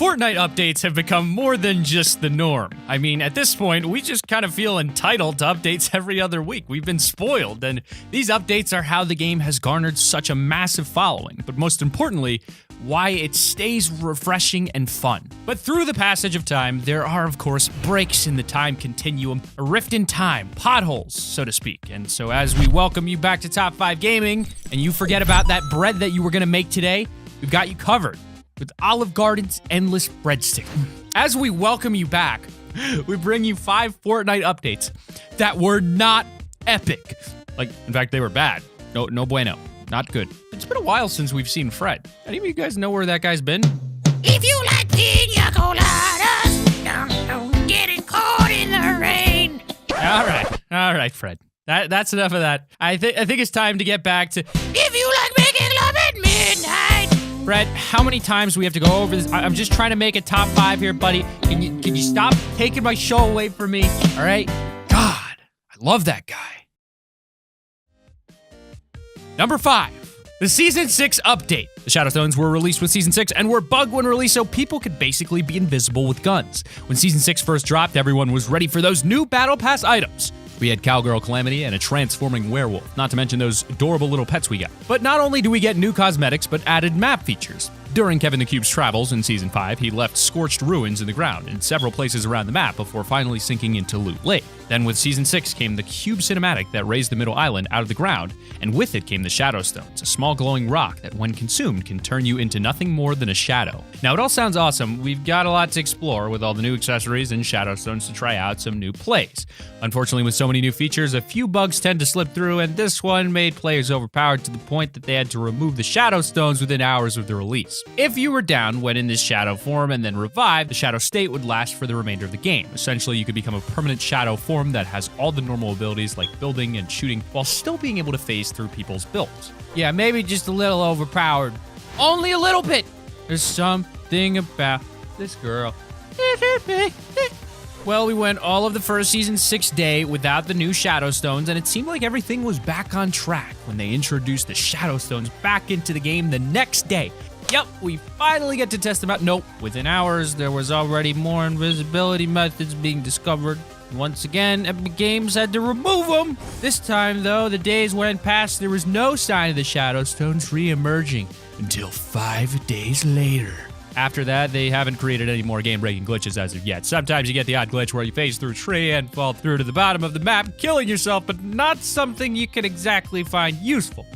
Fortnite updates have become more than just the norm. I mean, at this point, we just kind of feel entitled to updates every other week. We've been spoiled, and these updates are how the game has garnered such a massive following, but most importantly, why it stays refreshing and fun. But through the passage of time, there are, of course, breaks in the time continuum, a rift in time, potholes, so to speak. And so as we welcome you back to Top 5 Gaming, and you forget about that bread that you were gonna make today, we've got you covered with Olive Garden's endless breadstick. As we welcome you back, we bring you 5 Fortnite updates that were not epic. Like, in fact, they were bad. No bueno. Not good. It's been a while since we've seen Fred. Any of you guys know where that guy's been? If you like pina coladas, don't get it caught in the rain. All right, Fred. That's enough of that. I think it's time to get back to If you like making love at midnight. Fred, how many times do we have to go over this? I'm just trying to make a top 5 here, buddy. Can you stop taking my show away from me? All right? God, I love that guy. Number 5, the Season 6 update. The Shadowstones were released with Season 6 and were bugged when released so people could basically be invisible with guns. When Season 6 first dropped, everyone was ready for those new Battle Pass items. We had Cowgirl Calamity and a transforming werewolf, not to mention those adorable little pets we got. But not only do we get new cosmetics, but added map features. During Kevin the Cube's travels in Season 5, he left scorched ruins in the ground in several places around the map before finally sinking into Loot Lake. Then with Season 6 came the Cube cinematic that raised the middle island out of the ground, and with it came the Shadowstones, a small glowing rock that when consumed can turn you into nothing more than a shadow. Now it all sounds awesome, we've got a lot to explore with all the new accessories and Shadowstones to try out some new plays. Unfortunately, with so many new features, a few bugs tend to slip through, and this one made players overpowered to the point that they had to remove the Shadowstones within hours of the release. If you were down when in this shadow form and then revived, the shadow state would last for the remainder of the game. Essentially, you could become a permanent shadow form that has all the normal abilities like building and shooting while still being able to phase through people's builds. Yeah, maybe just a little overpowered. Only a little bit. There's something about this girl. Well, we went all of the first Season 6 day without the new Shadowstones, and it seemed like everything was back on track when they introduced the Shadowstones back into the game the next day. Yep, we finally get to test them out. Nope, within hours, there was already more invisibility methods being discovered. Once again, Epic Games had to remove them. This time, though, the days went past, there was no sign of the Shadowstones re-emerging until 5 days later. After that, they haven't created any more game-breaking glitches as of yet. Sometimes you get the odd glitch where you phase through a tree and fall through to the bottom of the map, killing yourself, but not something you can exactly find useful.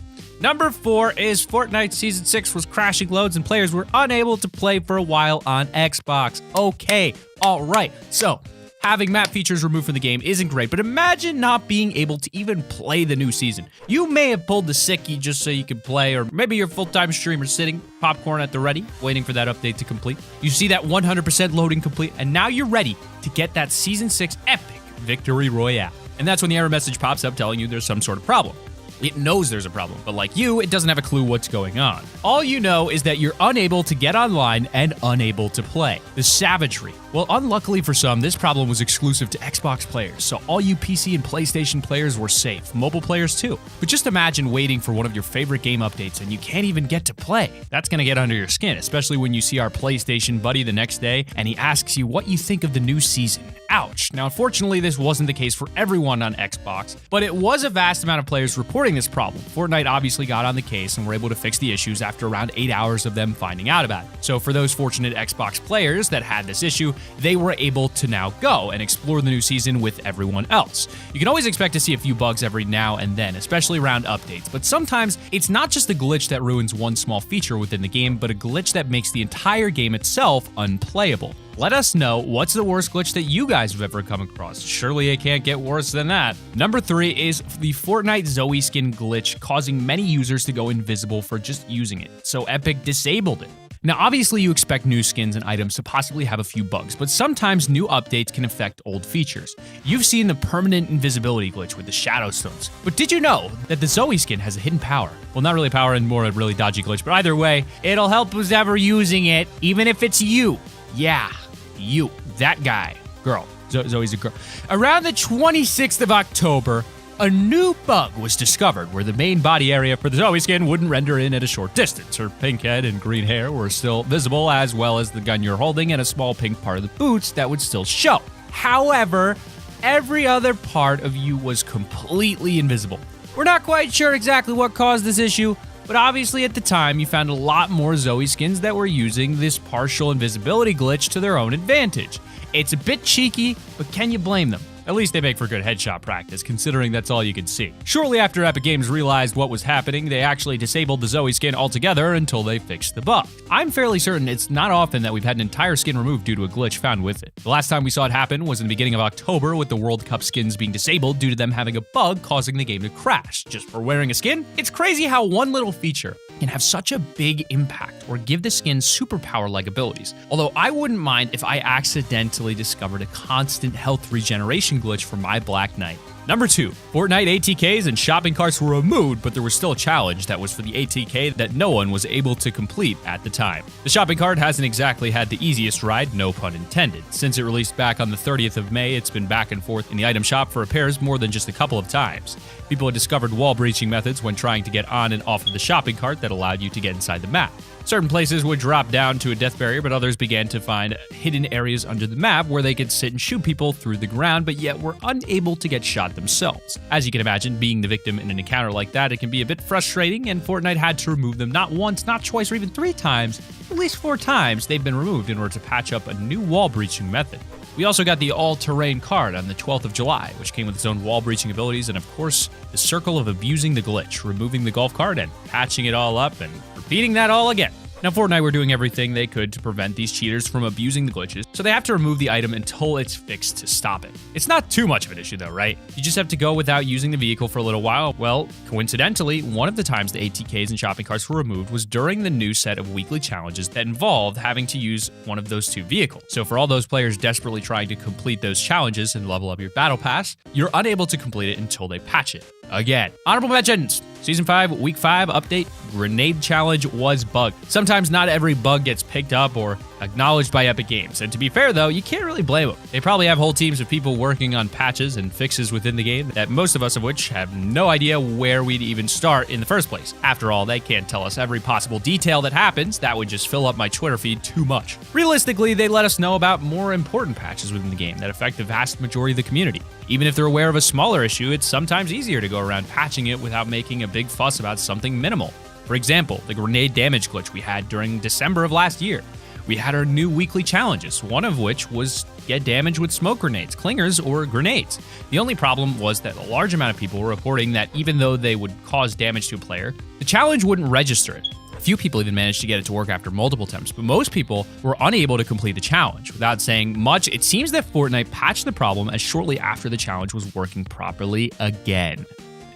Number 4 is Fortnite Season 6 was crashing loads and players were unable to play for a while on Xbox. Okay, alright, so having map features removed from the game isn't great, but imagine not being able to even play the new season. You may have pulled the sickie just so you could play, or maybe you're a full-time streamer sitting, popcorn at the ready, waiting for that update to complete. You see that 100% loading complete, and now you're ready to get that Season 6 epic victory royale. And that's when the error message pops up telling you there's some sort of problem. It knows there's a problem, but like you, it doesn't have a clue what's going on. All you know is that you're unable to get online and unable to play. The savagery. Well, unluckily for some, this problem was exclusive to Xbox players, so all you PC and PlayStation players were safe. Mobile players too. But just imagine waiting for one of your favorite game updates and you can't even get to play. That's gonna get under your skin, especially when you see our PlayStation buddy the next day and he asks you what you think of the new season. Ouch. Now, unfortunately, this wasn't the case for everyone on Xbox, but it was a vast amount of players reporting this problem. Fortnite obviously got on the case and were able to fix the issues after around 8 hours of them finding out about it. So for those fortunate Xbox players that had this issue, they were able to now go and explore the new season with everyone else. You can always expect to see a few bugs every now and then, especially around updates, but sometimes it's not just a glitch that ruins one small feature within the game, but a glitch that makes the entire game itself unplayable. Let us know what's the worst glitch that you guys have ever come across. Surely it can't get worse than that. Number 3 is the Fortnite Zoe skin glitch, causing many users to go invisible for just using it, so Epic disabled it. Now, obviously you expect new skins and items to possibly have a few bugs, but sometimes new updates can affect old features. You've seen the permanent invisibility glitch with the Shadowstones, but did you know that the Zoe skin has a hidden power? Well, not really power and more a really dodgy glitch, but either way, it'll help who's ever using it, even if it's you. Yeah, you, that guy, girl. Zoe's a girl. Around the 26th of October, a new bug was discovered where the main body area for the Zoe skin wouldn't render in at a short distance. Her pink head and green hair were still visible, as well as the gun you're holding and a small pink part of the boots that would still show. However, every other part of you was completely invisible. We're not quite sure exactly what caused this issue, but obviously at the time you found a lot more Zoe skins that were using this partial invisibility glitch to their own advantage. It's a bit cheeky, but can you blame them? At least they make for good headshot practice, considering that's all you could see. Shortly after Epic Games realized what was happening, they actually disabled the Zoe skin altogether until they fixed the bug. I'm fairly certain it's not often that we've had an entire skin removed due to a glitch found with it. The last time we saw it happen was in the beginning of October, with the World Cup skins being disabled due to them having a bug causing the game to crash just for wearing a skin. It's crazy how one little feature can have such a big impact or give the skin superpower-like abilities. Although I wouldn't mind if I accidentally discovered a constant health regeneration glitch for my Black Knight. Number 2, Fortnite ATKs and shopping carts were removed, but there was still a challenge that was for the ATK that no one was able to complete at the time. The shopping cart hasn't exactly had the easiest ride, no pun intended. Since it released back on the 30th of May, it's been back and forth in the item shop for repairs more than just a couple of times. People had discovered wall breaching methods when trying to get on and off of the shopping cart that allowed you to get inside the map. Certain places would drop down to a death barrier, but others began to find hidden areas under the map where they could sit and shoot people through the ground, but yet were unable to get shot themselves. As you can imagine, being the victim in an encounter like that, it can be a bit frustrating, and Fortnite had to remove them not once, not twice, or even 3 times. At least 4 times they've been removed in order to patch up a new wall breaching method. We also got the all-terrain card on the 12th of July, which came with its own wall breaching abilities, and of course, the circle of abusing the glitch, removing the golf cart and patching it all up and repeating that all again. Now, Fortnite were doing everything they could to prevent these cheaters from abusing the glitches, so they have to remove the item until it's fixed to stop it. It's not too much of an issue though, right? You just have to go without using the vehicle for a little while. Well, coincidentally, one of the times the ATKs and shopping carts were removed was during the new set of weekly challenges that involved having to use one of those 2 vehicles. So for all those players desperately trying to complete those challenges and level up your battle pass, you're unable to complete it until they patch it. Again. Honorable mentions. Season 5, Week 5 update, Grenade Challenge was bugged. Sometimes not every bug gets picked up or acknowledged by Epic Games, and to be fair though, you can't really blame them. They probably have whole teams of people working on patches and fixes within the game that most of us of which have no idea where we'd even start in the first place. After all, they can't tell us every possible detail that happens. That would just fill up my Twitter feed too much. Realistically, they let us know about more important patches within the game that affect the vast majority of the community. Even if they're aware of a smaller issue, it's sometimes easier to go around patching it without making a big fuss about something minimal. For example, the grenade damage glitch we had during December of last year. We had our new weekly challenges, one of which was get damage with smoke grenades, clingers, or grenades. The only problem was that a large amount of people were reporting that even though they would cause damage to a player, the challenge wouldn't register it. A few people even managed to get it to work after multiple attempts, but most people were unable to complete the challenge. Without saying much, it seems that Fortnite patched the problem as shortly after the challenge was working properly again.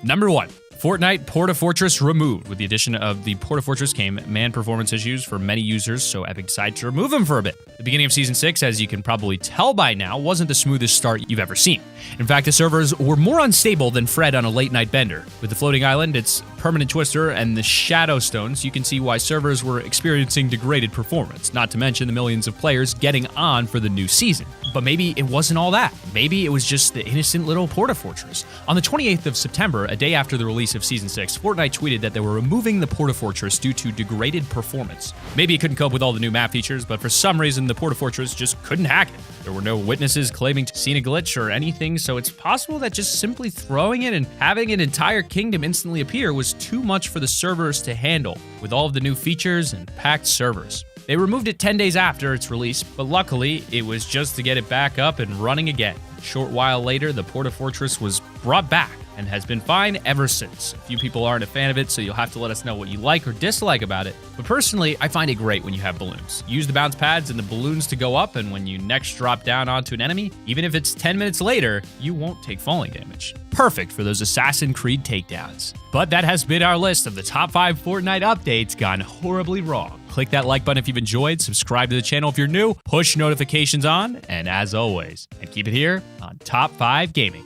Number 1. Fortnite Porta Fortress removed. With the addition of the Porta Fortress came man performance issues for many users, so Epic decided to remove them for a bit. The beginning of Season 6, as you can probably tell by now, wasn't the smoothest start you've ever seen. In fact, the servers were more unstable than Fred on a late-night bender. With the floating island, its permanent twister, and the shadow stones, you can see why servers were experiencing degraded performance, not to mention the millions of players getting on for the new season. But maybe it wasn't all that. Maybe it was just the innocent little Porta Fortress. On the 28th of September, a day after the release of Season 6, Fortnite tweeted that they were removing the Porta Fortress due to degraded performance. Maybe it couldn't cope with all the new map features, but for some reason the Porta Fortress just couldn't hack it. There were no witnesses claiming to have seen a glitch or anything, so it's possible that just simply throwing it and having an entire kingdom instantly appear was too much for the servers to handle, with all of the new features and packed servers. They removed it 10 days after its release, but luckily, it was just to get it back up and running again. A short while later, the Porta Fortress was brought back and has been fine ever since. A few people aren't a fan of it, so you'll have to let us know what you like or dislike about it. But personally, I find it great when you have balloons. Use the bounce pads and the balloons to go up, and when you next drop down onto an enemy, even if it's 10 minutes later, you won't take falling damage. Perfect for those Assassin's Creed takedowns. But that has been our list of the top 5 Fortnite updates gone horribly wrong. Click that like button if you've enjoyed, subscribe to the channel if you're new, push notifications on, and as always, and keep it here on Top 5 Gaming.